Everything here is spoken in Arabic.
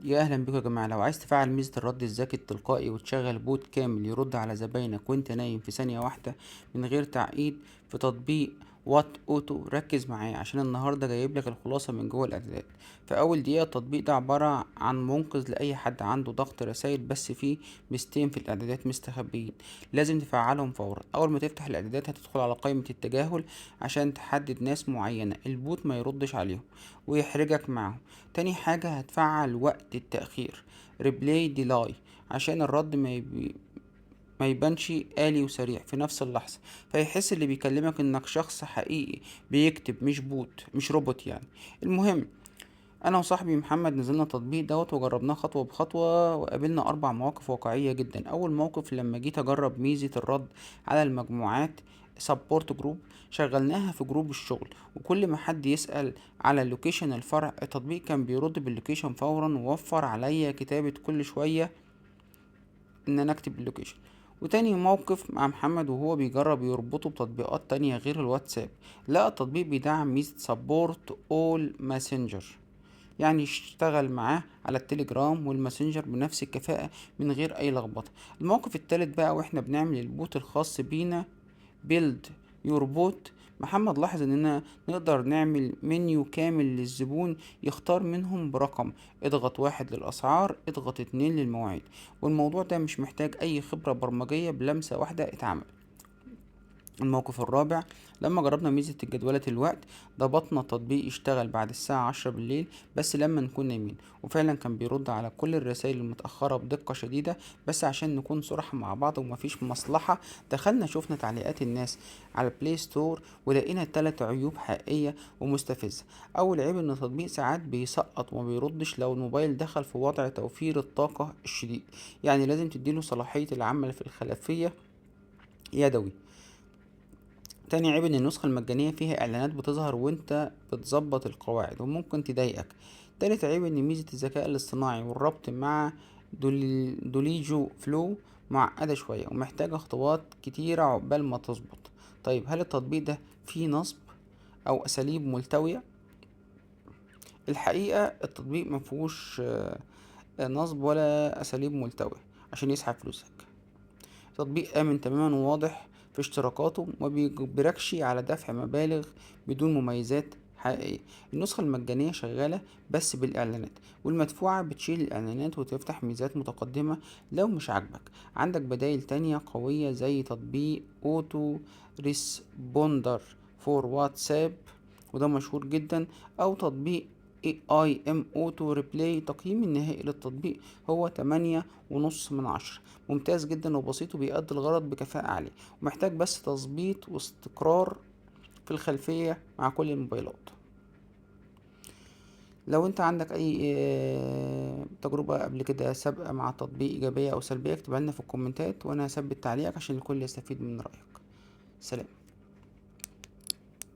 يا اهلا بكم يا جماعه. لو عايز تفعل ميزه الرد الذكي التلقائي وتشغل بوت كامل يرد على زباينك وانت نايم في ثانيه واحده من غير تعقيد، في تطبيق وات اوتو، ركز معايا عشان النهارده جايب لك الخلاصه من جوه الاعدادات. في اول دقيقه التطبيق ده عباره عن منقذ لاي حد عنده ضغط رسائل، بس فيه ميزتين في الاعدادات مستخبيين لازم تفعلهم فورا. اول ما تفتح الاعدادات هتدخل على قائمه التجاهل عشان تحدد ناس معينه البوت ما يردش عليهم ويحرجك معاهم. تاني حاجة هتفعل وقت التأخير ريبلاي ديلاي عشان الرد ما يبانش آلي وسريع في نفس اللحظة، فيحس اللي بيكلمك انك شخص حقيقي بيكتب مش بوت مش روبوت يعني. المهم، انا وصاحبي محمد نزلنا التطبيق دوت وجربناه خطوة بخطوة وقابلنا 4 مواقف واقعية جدا. اول موقف لما جيت اجرب ميزة الرد على المجموعات سبورت جروب، شغلناها في جروب الشغل، وكل ما حد يسأل على اللوكيشن الفرع التطبيق كان بيرد باللوكيشن فورا، ووفر عليا كتابة كل شوية ان انا اكتب اللوكيشن. وتاني موقف مع محمد وهو بيجرب يربطه بتطبيقات تانية غير الواتساب، لقى التطبيق بيدعم ميزة سبورت اول ماسنجر، يعني يشتغل معاه على التليجرام والماسنجر بنفس الكفاءة من غير اي لخبطة. الموقف التالت بقى واحنا بنعمل البوت الخاص بينا بيلد يور بوت، محمد لاحظ اننا نقدر نعمل منيو كامل للزبون يختار منهم برقم، اضغط 1 للاسعار، اضغط 2 للمواعيد، والموضوع ده مش محتاج اي خبرة برمجية، بلمسة واحدة اتعمل. الموقف الرابع لما جربنا ميزة الجدولة الوقت، ضبطنا التطبيق يشتغل بعد الساعة 10 بالليل بس لما نكون نايمين، وفعلا كان بيرد على كل الرسائل المتأخرة بدقة شديدة. بس عشان نكون صراحة مع بعض ومفيش مصلحة، دخلنا شوفنا تعليقات الناس على البلاي ستور ولقينا 3 عيوب حقيقية ومستفزة. أول عيب إن التطبيق ساعات بيسقط وما بيردش لو الموبايل دخل في وضع توفير الطاقة الشديد، يعني لازم تديله صلاحية العمل في الخلفية يدوي. تاني عيب ان النسخة المجانية فيها اعلانات بتظهر وانت بتظبط القواعد وممكن تضايقك. تالت عيب ان ميزة الذكاء الاصطناعي والربط مع دوليجو فلو معقدة شوية ومحتاجة خطوات كتيرة عقبال ما تظبط. طيب، هل التطبيق ده فيه نصب او اساليب ملتوية؟ الحقيقة التطبيق مفهوش نصب ولا اساليب ملتوية عشان يسحب فلوسك. تطبيق آمن تماما وواضح في اشتراكاته، وما بيجبركش على دفع مبالغ بدون مميزات حقيقية. النسخة المجانية شغالة بس بالإعلانات، والمدفوعة بتشيل الإعلانات وتفتح ميزات متقدمة. لو مش عاجبك، عندك بدائل تانية قوية زي تطبيق أوتو ريسبوندر فور واتساب، وده مشهور جدا، أو تطبيق اي ام اوتو ريبلاي. تقييم النهائي للتطبيق هو 8.5 من 10، ممتاز جدا وبسيط وبيأدي الغرض بكفاءة عالية، ومحتاج بس تظبيط واستقرار في الخلفية مع كل الموبايلات. لو انت عندك اي تجربة قبل كده سابقة مع تطبيق ايجابية او سلبية، اكتبها لنا في الكومنتات وانا هثبت تعليقك عشان الكل يستفيد من رأيك. سلام.